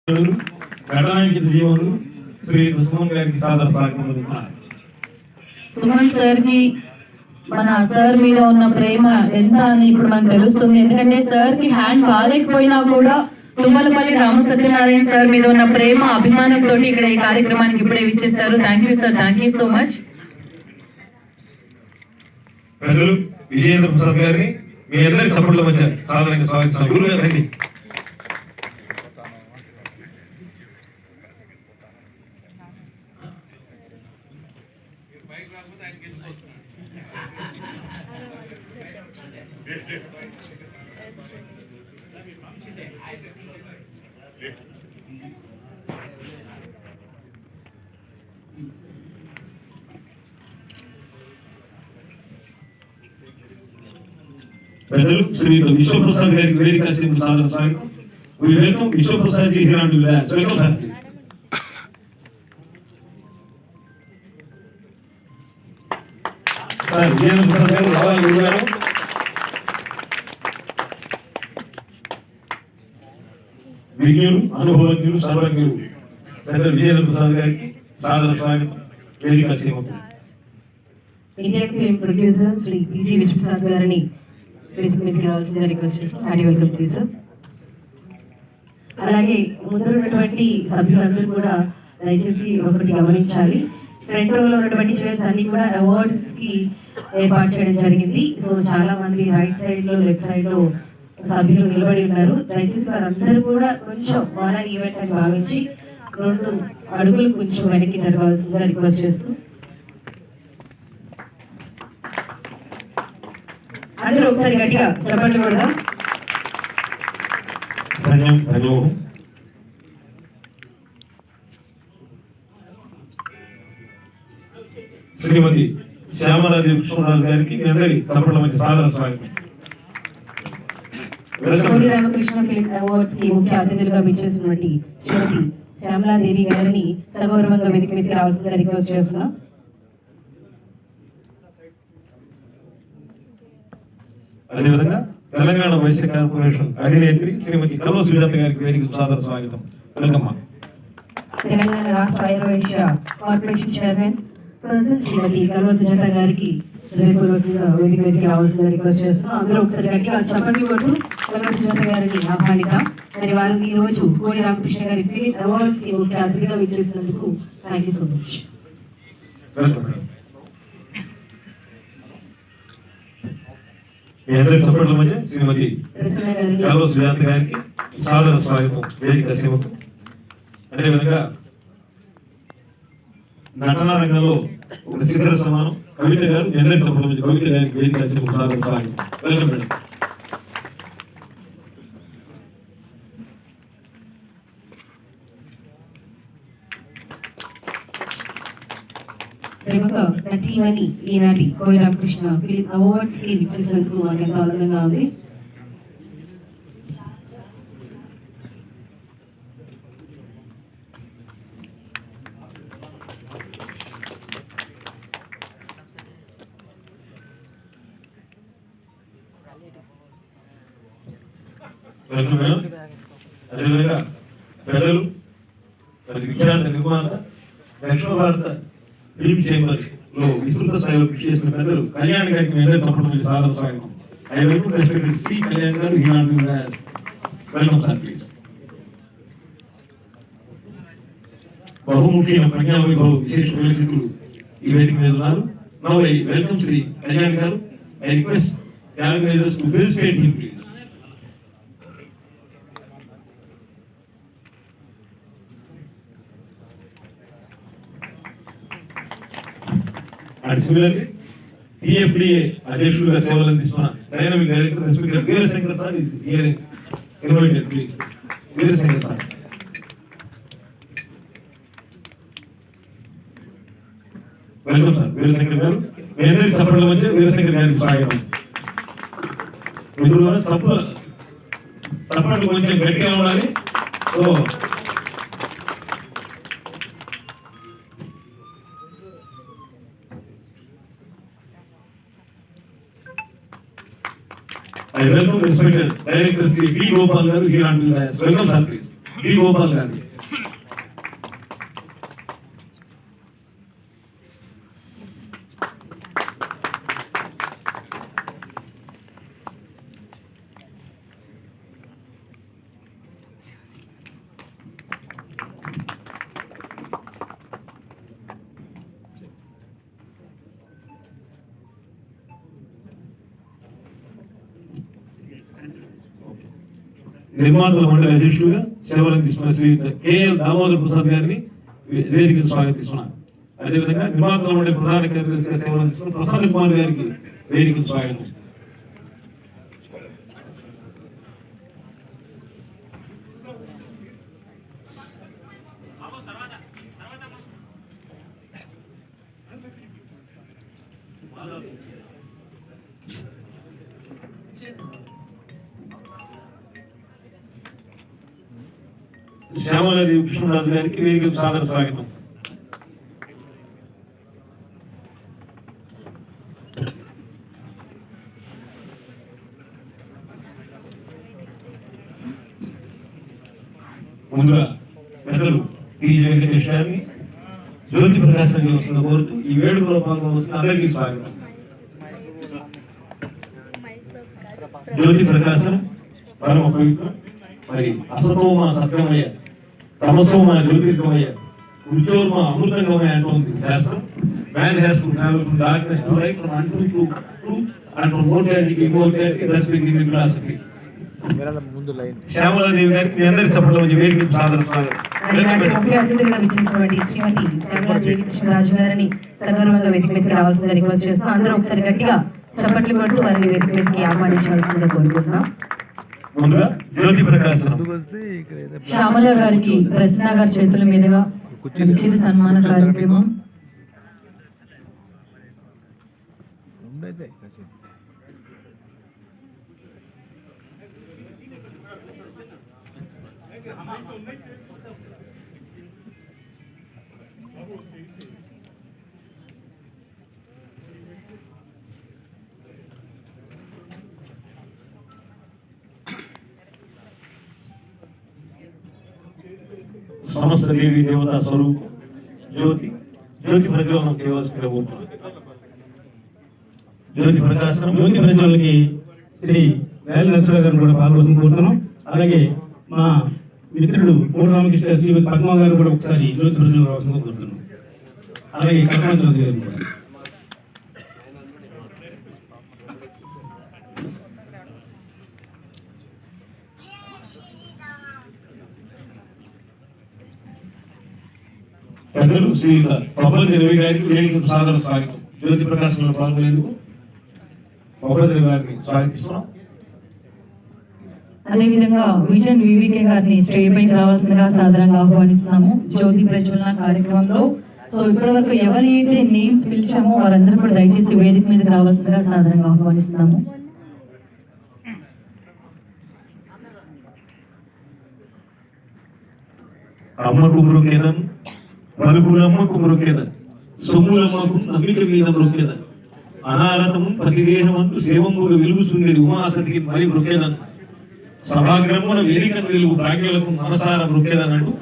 ఘటనానికి జీవనులు శ్రీ సుమన్ గారికి సాదర స్వాగతం. సుమన్ సార్ కి మన సార్ మీద ఉన్న ప్రేమ ఎంత అని ఇప్పుడు మనకు తెలుస్తుంది. ఎందుకంటే సార్ కి హ్యాండ్ బాగాలేకపోయినా కూడా తుమ్మలపల్లి రామసత్యనారాయణ సార్ మీద ఉన్న ప్రేమ అభిమానంతో ఇక్కడ ఈ కార్యక్రమానికి ఇప్పుడే విచ్చేస్తారు. Thank you sir, thank you so much. ప్రజలు విజయేంద్ర ప్రసాద్ గారిని మీ అందరి సపోర్ట్ల మధ్య సాధారణంగా స్వాగతిస్తాం. గురువు గారు రండి. పెద్దలు శ్రీ విశ్వప్రసాద్ గారికి వేదిక సాదర స్వాగతం. We welcome Vishwaprasad ji here to dance. Welcome sir, please. Sir Vijayendra Prasad గారు రావాలి. గురువు గారు విజ్ఞులు, అనుభవజ్ఞులు, సర్వజ్ఞులు పెద్దలు విజయేంద్ర ప్రసాద్ గారికి సాదర స్వాగతం. వేదిక సీమకు India film producer Shri P G Vishwaprasad గారిని వేదిక మీదకి రావాల్సిందిగా రిక్వెస్ట్ చేస్తాం. Hearty welcome to sir. అలాగే ముందు ఉన్నటువంటి సభ్యులందరూ కూడా దయచేసి ఒకటి గమనించాలి. ఫ్రంట్ రోలో ఉన్నటువంటి చైర్స్ అన్ని కూడా అవార్డ్స్ కి ఏర్పాటు చేయడం జరిగింది. సో చాలా మంది రైట్ సైడ్ లో, లెఫ్ట్ సైడ్ లో సభ్యులు నిలబడి ఉన్నారు. దయచేసి వారందరూ కూడా కొంచెం మన ఈవెంట్ అని భావించి 2 అడుగులు కొంచెం వెనక్కి జరగాల్సిందిగా రిక్వెస్ట్ చేస్తూ అందరూ ఒకసారి గట్టిగా చెప్పండి కూడా. ధన్యవాదం. శ్రీమతి శ్యామలాదేవి కృష్ణరాజు గారికి మీ అందరి సపోర్ట్ల మధ్య సాదర స్వాగతం. కోటి రామకృష్ణ ఫిల్మ్ అవార్డ్స్ కి ముఖ్య అతిథులుగా విచ్చేసినటువంటి శ్రీమతి శ్యామలాదేవి గారిని సగౌరవంగా వేదిక మీదకి రావాల్సిందిగా రిక్వెస్ట్ చేస్తున్నాం. అదేవిధంగా తెలంగాణ వైశ్య కార్పొరేషన్ అధినేత్రి శ్రీమతి కల్వ సుజాత గారికి వేదిక సాదర స్వాగతం. వెల్కమ్. తెలంగాణ రాష్ట్ర వైశ్య కార్పొరేషన్ చైర్మన్ పర్సన్ శ్రీమతి కల్వ సుజాత గారికి హృదయపూర్వకంగా వేదిక మీదకి రావాల్సిందిగా రిక్వెస్ట్ చేస్తున్నాం. అందరూ ఒకసారి గట్టిగా చెప్పండి కొట్టు కల్వ సుజాత గారిని ఆహ్వానిద్దాం. మరి వారు ఈ రోజు కోడి రామకృష్ణ గారి ఫిల్మ్ అవార్డ్స్ కి ముఖ్య అతిథిగా విచ్చేసినందుకు థ్యాంక్ యూ సో మచ్. మీ అందరి సపోర్ట్ల మధ్య శ్రీమతి కల్వ సుజాత గారికి సాదర స్వాగతం. వేదిక సీమకు. అదేవిధంగా నటనా రంగంలో ఒక శిఖర సమానం కవిత గారు, మీ అందరి సపోర్ట్ల మధ్య కవిత గారికి వేదిక సీమకు సాదర స్వాగతం. Welcome madam. ప్రముఖ నటీమణి ఈనాటి కోడి రామకృష్ణ ఫిల్మ్ అవార్డ్స్ కి విచ్చేసినందుకు మాకు ఎంతో ఆనందంగా ఉంది. Welcome madam. అదేవిధంగా పెద్దలు విఖ్యాత నిర్మాత దక్షిణ భారత ఫిల్మ్ చేంబర్స్ లో విస్తృత స్థాయిలో కృషి చేసిన పెద్దలు కళ్యాణ్ గారికి మీ అందరి సపోర్ట్ మీద సాదర స్వాగతం. I welcome respected C Kalyan garu. Welcome sir, please. బహుముఖి ప్రజ్ఞా వైభవ విశేష విలసితులు ఈ వేదిక మీద ఉన్నారు. Now I welcome Shri Kalyan garu. I request the organizers to felicitate him, please. Similarly TFDA అధ్యక్షులుగా సేవలు అందిస్తున్న dynamic director respected Veerashankar sir is here invited, please. Veerashankar sir. Welcome sir. Veerashankar garu, మీ అందరి సపోర్ట్ల మధ్య వీరశంకర్ గారికి స్వాగతం. మిత్రులారా, చప్పట్లు కొంచెం గట్టిగా ఉండాలి. So I welcome respected Director Sri V. Gopal Garu here on the dais. Welcome, sir, please. B Gopal Gandhi. నిర్మాతల మండలి అధ్యక్షులుగా సేవలు అందిస్తున్న శ్రీయుత కేఎల్ దామోదర్ ప్రసాద్ గారిని వేదికకు స్వాగతిస్తున్నాను. అదేవిధంగా నిర్మాతల మండలి ప్రధాన కార్యదర్శిగా సేవలు అందిస్తున్న ప్రసన్న కుమార్ గారికి వేదికకు స్వాగతం. శ్యామలాదేవి కృష్ణరాజు గారికి వేదికకు సాదర స్వాగతం. ముందుగా పెద్దలు టీజీ వెంకటేష్ గారిని జ్యోతి ప్రకాశం వస్తున్న కోరుతూ ఈ వేడుకలో పాల్గొనవలసిన అందరికీ స్వాగతం. జ్యోతి ప్రకాశం పరమ పవిత్రం. మరి అసతోమ సత్యమయ, తమసోమ జ్యోతిర్గమయ, ఉచ్చోర్మ అమృతంగమయ అంటుంది శాస్త్రం. Man has to travel from darkness to light, from untruth to truth, and from mortality to immortality, thus begin with philosophy. Shyamala Devi గారికి మీ అందరి సభలో వేదికకు సాదర స్వాగతం. ముఖ్య అతిథులుగా విచ్చేసినటువంటి శ్రీమతి శ్యామలాదేవి కృష్ణరాజు గారిని సగౌరవంగా వేదిక మీదకి రావాల్సిందిగా రిక్వెస్ట్ చేస్తున్నాం. అందరూ ఒకసారి గట్టిగా చప్పట్లు కొడుతూ వారిని వేదిక మీదకి ఆహ్వానించాల్సిందిగా కోరుకుంటున్నాం. ముందుగా జ్యోతి ప్రకాశం శ్యామల గారికి ప్రసన్న గారి చేతుల మీదుగా చిరు సన్మాన కార్యక్రమం. సమస్త దేవి దేవతా స్వరూపం జ్యోతి ప్రజ్వలనం చేయవలసిందిగా కోరుతున్నాను. జ్యోతి ప్రజ్వలనకి శ్రీ వేల నరసింహ గారిని కూడా పాల్గొని కోరుతున్నాం. అలాగే మా మిత్రుడు కోటి రామకృష్ణ శ్రీమతి పద్మ గారు కూడా ఒకసారి జ్యోతి ప్రజ్వలన రావాల్సిందిగా కోరుతున్నాం. అలాగే కల్పన చౌదరి గారు కూడా. పెద్దలు శ్రీయుత పబ్బతి రవి గారికి వేదికకు సాదర స్వాగతం. జ్యోతి ప్రకాశంలో పాల్గొనేందుకు పబ్బతి రవి గారిని స్వాగతిస్తున్నాం. అదేవిధంగా విజన్ వివికే గారిని స్టేజ్ పైకి రావాల్సిందిగా సాదరంగా ఆహ్వానిస్తున్నాము జ్యోతి ప్రజ్వలన కార్యక్రమంలో. సో ఇప్పటి వరకు ఎవరైతే నేమ్స్ పిలిచామో వారందరూ కూడా దయచేసి వేదిక మీదకి రావాల్సిందిగా సాదరంగా ఆహ్వానిస్తున్నాము. అమ్మకు మృక్కెదన్, పలుకులమ్మకు మృక్కెదన్, సొమ్ములమ్మకు నమ్మిక మీద మృక్కెదన్, అనారతము పతిదేహమంతు సేవంబుగా వెలుగుచుండేది ఉమాసతికి మరి మృక్కెదన్, సభాగ్రమున వేదికను వెలుగు ప్రాజ్ఞులకు మనసార మృక్కెదన్ అంటూ